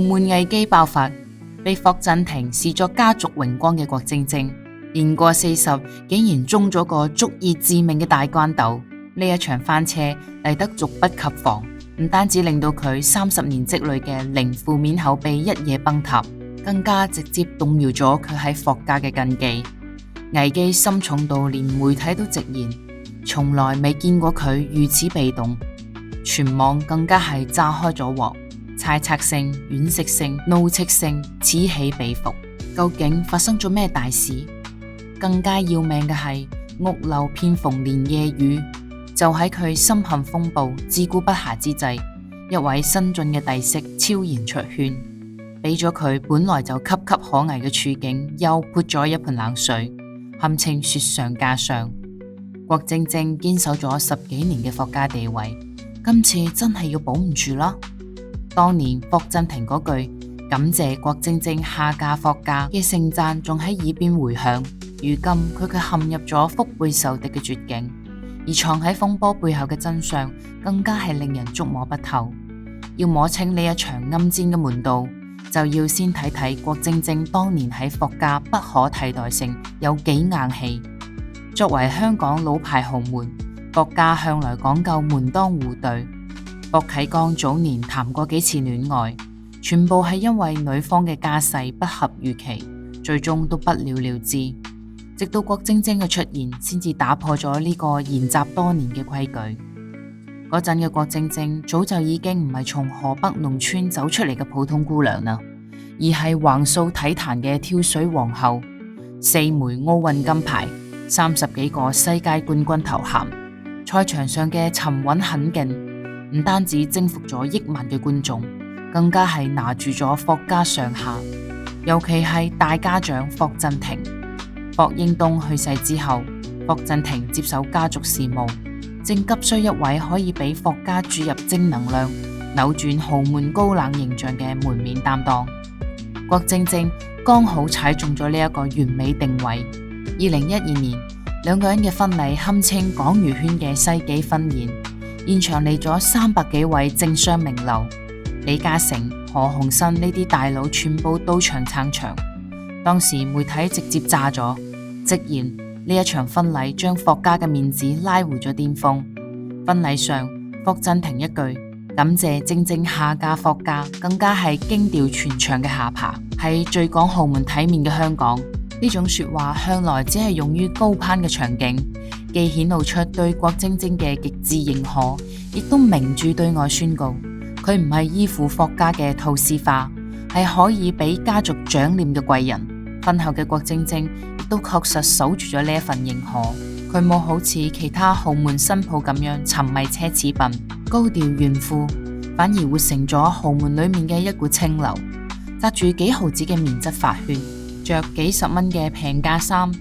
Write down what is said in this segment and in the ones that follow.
門危機爆發，被霍震霆視作家族榮光嘅郭晶晶，年過40，竟然中咗個足以致命嘅大關斗。呢一場翻車嚟得猝不及防，唔單止令到佢30年積累嘅零負面口碑一夜崩塌，更加直接動搖咗佢喺霍家嘅根基。危機深重到連媒體都直言，從來未見過佢如此被動。全網更加係炸開咗鑊，猜測聲、惋惜聲、怒斥聲此起彼伏。究竟發生咗咩大事？更加要命嘅係屋漏偏逢連夜雨。就喺佢深陷風暴、自顧不暇之際，一位新晉嘅弟媳悄然出圈，俾咗佢本來就岌岌可危嘅處境又潑咗一盆冷水，堪稱雪上加霜。郭晶晶堅守咗10幾年嘅霍家地位，今次真係要保唔住啦。當年霍震霆嗰句感謝郭晶晶下嫁霍家嘅盛讚仲喺耳邊回響，如今佢卻陷入咗腹背受敵嘅絕境。而藏喺風波背後嘅真相，更加係令人捉摸不透。要摸清呢一場暗戰嘅門道，就要先睇睇郭晶晶當年喺霍家不可替代性有幾硬氣。作為香港老牌豪門，霍家向來講究門當戶對。霍啟剛早年談過幾次戀愛，全部係因為女方嘅家世不合預期，最終都不了了之。直到郭晶晶嘅出現，先至打破咗呢個沿襲多年嘅規矩。嗰陣嘅郭晶晶早就已經唔係從河北農村走出嚟嘅普通姑娘啦，而係橫掃體壇嘅跳水皇后，4枚奧運金牌，30幾個世界冠軍頭銜。賽場上嘅沉穩狠勁，唔單止征服咗億萬嘅觀眾，更加係拿住咗霍家上下。尤其係大家長霍震霆。霍英東去世之後，霍震霆接手家族事務，正急需一位可以俾霍家注入正能量、扭轉豪門高冷形象嘅門面擔當。郭晶晶剛好踩中咗呢一個完美定位。2012年，兩個人嘅婚禮堪稱港娛圈嘅世紀婚宴，現場嚟咗300幾位政商名流，李嘉誠、何鴻燊呢啲大佬全部到場撐場。當時媒體直接炸咗，直言呢一場婚禮將霍家嘅面子拉回咗巔峰。婚禮上，霍震霆一句感謝晶晶下嫁霍家，更加係驚掉全場嘅下巴。喺最講豪門體面嘅香港，呢種說話向來只係用於高攀嘅場景，既顯露出對郭晶晶嘅極致認可，亦都明住對外宣告佢唔係依附霍家嘅套絲花，係可以俾家族長臉嘅貴人。婚後嘅郭晶晶亦都確實守住咗呢一份認可，佢冇好似其他豪門新抱咁樣沉迷奢侈品、高調炫富，反而活成咗豪門裏面嘅一股清流，紮住幾毫子嘅棉質髮圈，着幾十蚊嘅平價衫，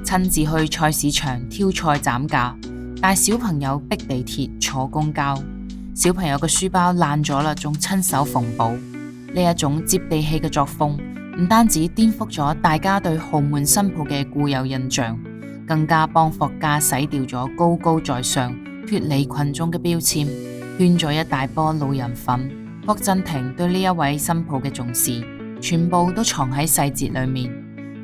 親自去菜市場挑菜斬價，帶小朋友逼地鐵坐公交，小朋友嘅書包爛咗啦，仲親手縫補。呢一種接地氣嘅作風，唔單止顛覆咗大家對豪門新抱嘅固有印象，更加幫霍家洗掉咗高高在上、脫離群眾嘅標籤，圈咗一大波路人粉。霍震霆對呢一位新抱嘅重視，全部都藏喺細節裏面。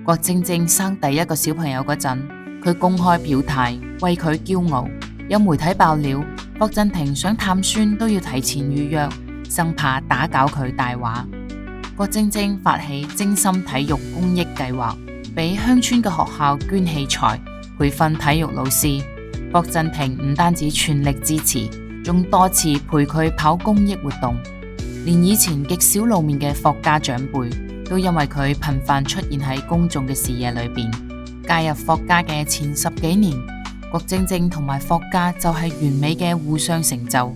郭晶晶生第一個小朋友嗰陣，佢公開表態為佢驕傲。有媒體爆料，霍震霆想探孫都要提前預約，生怕打攪佢大話。郭晶晶發起精心體育公益計劃，俾鄉村嘅學校捐器材，培訓體育老師。霍震霆唔單止全力支持，仲多次陪佢跑公益活動。連以前極少露面嘅霍家長輩，都因為佢頻繁出現喺公眾嘅視野裏邊。加入霍家嘅前10幾年，郭晶晶同埋霍家就係完美嘅互相成就。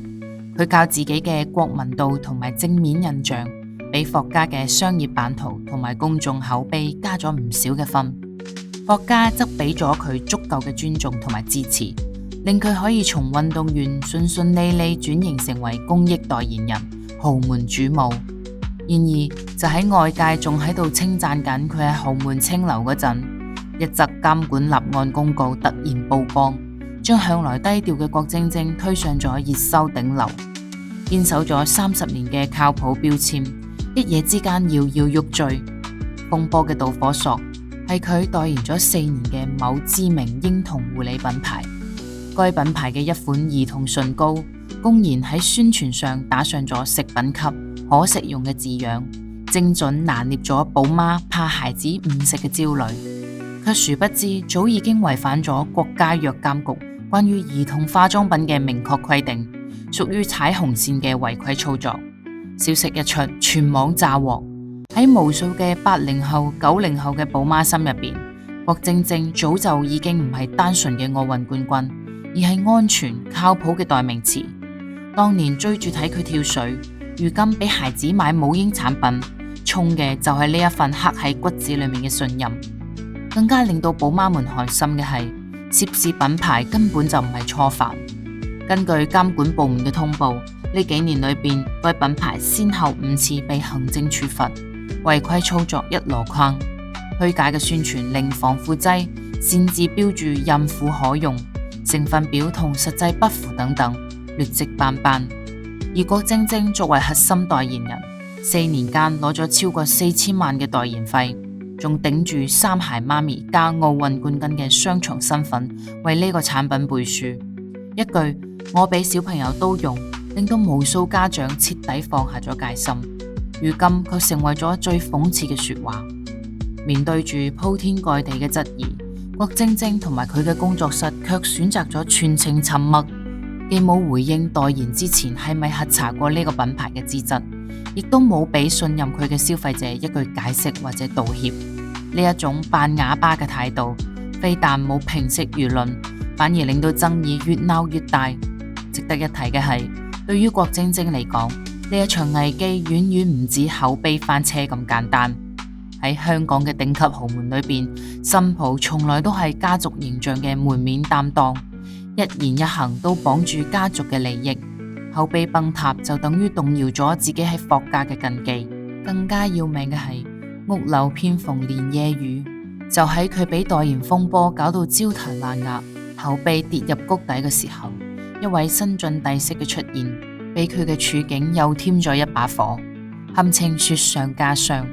佢靠自己嘅國民度同埋正面印象，俾霍家嘅商業版圖同埋公眾口碑加咗唔少嘅分。霍家則俾咗佢足夠嘅尊重同埋支持，令佢可以從運動員順順利利轉型成為公益代言人、豪門主母。然而，就喺外界仲喺度稱讚緊佢係豪門清流嗰陣，一則監管立案公告突然曝光，將向來低調嘅郭晶晶推上咗熱搜頂流。堅守咗30年嘅靠譜標籤，一夜之間搖搖欲墜。風波嘅導火索係佢代言咗4年嘅某知名嬰童護理品牌。該品牌嘅一款兒童唇膏公然喺宣傳上打上咗食品級可食用嘅字樣，精準拿捏咗寶媽怕孩子誤食嘅焦慮，卻殊不知早已經違反咗國家藥監局關於兒童化妝品嘅明確規定，屬於踩紅線嘅違規操作。消息一出，全網炸鑊。喺無數嘅80後、90後嘅寶媽心入邊，郭晶晶早就已經唔係單純嘅奧運冠軍，而係安全靠譜嘅代名詞。當年追住睇佢跳水，如今俾孩子買母嬰產品，衝嘅就係呢一份刻喺骨子裏面嘅信任。更加令到寶媽們寒心嘅係，涉事品牌根本就唔係初犯。根據監管部門嘅通報，呢幾年裏邊，該品牌先後5次被行政處罰，違規操作一籮筐，虛假嘅宣傳零防腐劑，擅自標注孕婦可用，成分表同實際不符等等，劣跡斑斑。而郭晶晶作為核心代言人，4年間攞咗超過4000萬嘅代言費，仲頂住3孩媽咪加奧運冠軍嘅雙重身份，為呢個產品背書。一句我俾小朋友都用，令到無數家長徹底放下咗戒心。如今卻成為咗最諷刺嘅說話。面對住鋪天蓋地嘅質疑，郭晶晶同埋佢嘅工作室卻選擇咗全程沉默，既冇回應代言之前係咪核查過呢個品牌嘅資質，亦都冇俾信任佢嘅消費者一句解釋或者道歉。呢一種扮啞巴嘅態度，非但冇平息輿論，反而令到爭議越鬧越大。值得一提嘅係，對於郭晶晶嚟講，呢一場危機遠遠唔止口碑翻車咁簡單。喺香港嘅頂級豪門裏邊，新抱從來都係家族形象嘅門面擔當，一言一行都綁住家族嘅利益，口碑崩塌就等於動搖咗自己喺霍家嘅根基。更加要命嘅係，屋漏偏逢連夜雨，就喺佢俾代言風波搞到焦頭爛額，口碑跌入谷底嘅時候，一位新晉帝釋嘅出現，俾佢嘅處境又添咗一把火，堪稱雪上加霜。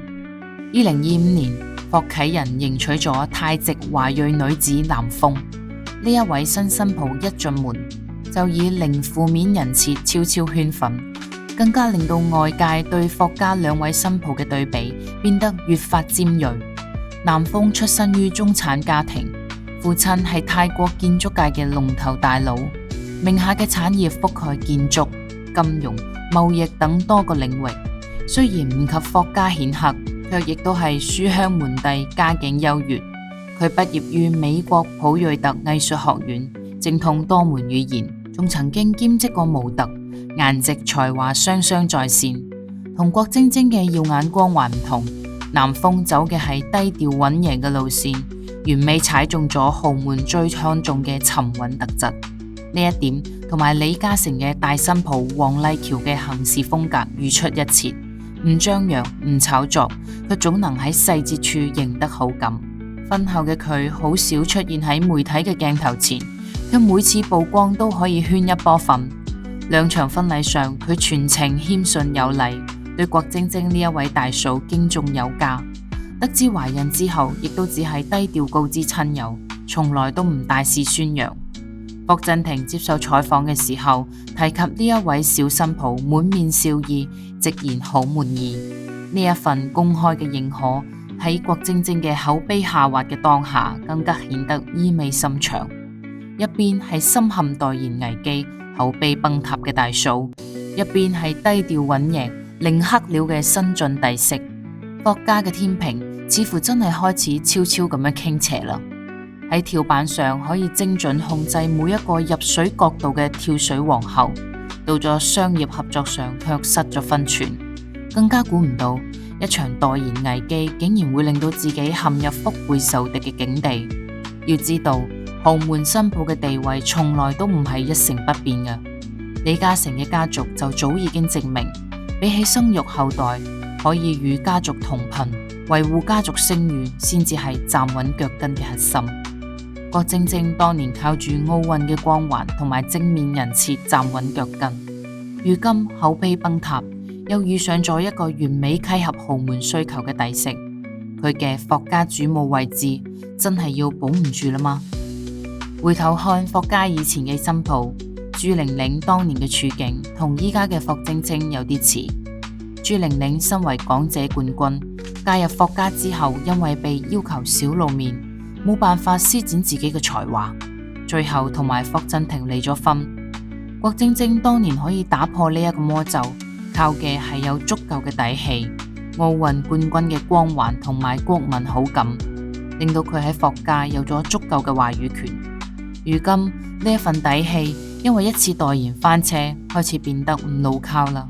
2025年，霍啟仁迎娶咗泰籍華裔女子南風。呢一位新抱一進門就以零負面人設悄悄圈粉，更加令到外界對霍家2位新抱嘅對比變得越發尖銳。南風出身於中產家庭，父親係泰國建築界嘅龍頭大佬，名下嘅產業覆蓋建築、金融、貿易等多個領域。雖然唔及霍家顯赫，卻亦都係書香門第，家境優越。佢畢業於美國普瑞特藝術學院，精通多門語言，仲曾經兼職過模特，顏值才華雙雙在線。同郭晶晶嘅耀眼光環唔同，南風走嘅係低調穩贏嘅路線，完美踩中咗豪門最看重嘅沉穩特質。呢一點同埋李嘉誠嘅大新抱黃麗喬嘅行事風格如出一轍。唔張揚，唔炒作，佢總能喺細節處贏得好感。婚後嘅佢好少出現喺媒體嘅鏡頭前，佢每次曝光都可以圈一波粉。2場婚禮上，佢全程謙遜有禮，對郭晶晶呢一位大嫂敬重有加。得知懷孕之後，亦都只係低調告知親友，從來都唔大肆宣揚。霍震霆接受採訪嘅時候提及呢一位小新抱，滿面笑意，直言好滿意。呢一份公開嘅認可喺郭晶晶嘅口碑下滑嘅當下，更加顯得意味深長。一邊係深陷代言危機、口碑崩塌嘅大嫂，一邊係低調穩贏、零黑料嘅新晉帝釋。霍家嘅天平似乎真係開始悄悄咁樣傾斜啦。喺跳板上可以精準控制每一個入水角度嘅跳水皇后，到咗商業合作上卻失咗分寸。更加估唔到一場代言危機竟然會令到自己陷入腹背受敵嘅境地。要知道豪門新抱嘅地位從來都唔係一成不變嘅。李嘉誠嘅家族就早已經證明，比起生育後代，可以與家族同頻，維護家族聲譽先至係站穩腳跟嘅核心。郭晶晶當年靠住奧運嘅光環同埋正面人設站穩腳跟，如今口碑崩塌，一又遇上咗一個完美契合豪門需求嘅底色，佢嘅霍家主母位置真係要保唔住啦嗎？回頭看霍家以前嘅新抱朱玲玲當年嘅處境，同依家嘅霍晶晶有啲似。朱玲玲身為港姐冠軍，加入霍家之後，因為被要求少露面，冇辦法施展自己嘅才華，最後同埋霍震霆離咗婚。郭晶晶當年可以打破呢一個魔咒，靠嘅係有足夠嘅底氣、奧運冠軍嘅光環同埋國民好感，令到佢喺霍家有咗足夠嘅話語權。如今呢一份底氣，因為一次代言翻車，開始變得唔牢靠啦。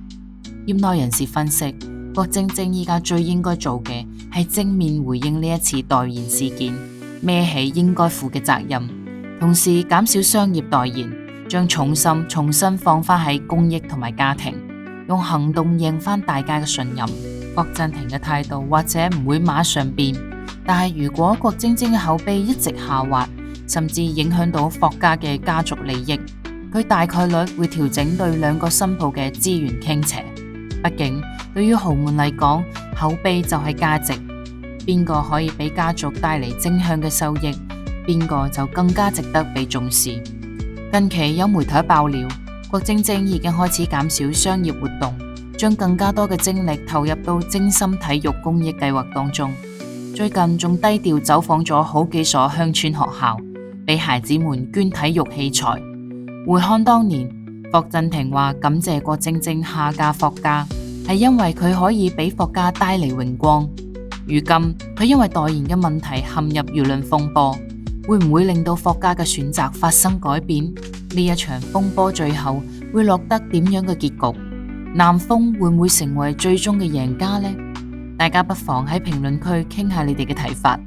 業內人士分析，郭晶晶依家最應該做嘅係正面回應呢一次代言事件，孭起應該負嘅責任，同時減少商業代言，將重心重新放翻喺公益同埋家庭，用行動贏翻大家嘅信任。霍震霆嘅態度或者唔會馬上變，但係如果郭晶晶嘅口碑一直下滑，甚至影響到霍家嘅家族利益，佢大概率會調整對兩個新抱嘅資源傾斜。畢竟對於豪門嚟講，口碑就係價值，邊個可以俾家族帶嚟正向嘅收益，邊個就更加值得被重視。近期有媒體爆料，郭晶晶已經開始減少商業活動，將更加多嘅精力投入到精心體育公益計劃當中。最近仲低調走訪咗好幾所鄉村學校，俾孩子們捐體育器材。回看當年，霍震霆話感謝郭晶晶下嫁霍家，係因為佢可以俾霍家帶嚟榮光。如今佢因為代言嘅問題陷入輿論風波，會唔會令到霍家嘅選擇發生改變？呢一場風波最後會落得點樣嘅結局？南豐會唔會成為最終嘅贏家呢？大家不妨喺評論區傾下你哋嘅睇法。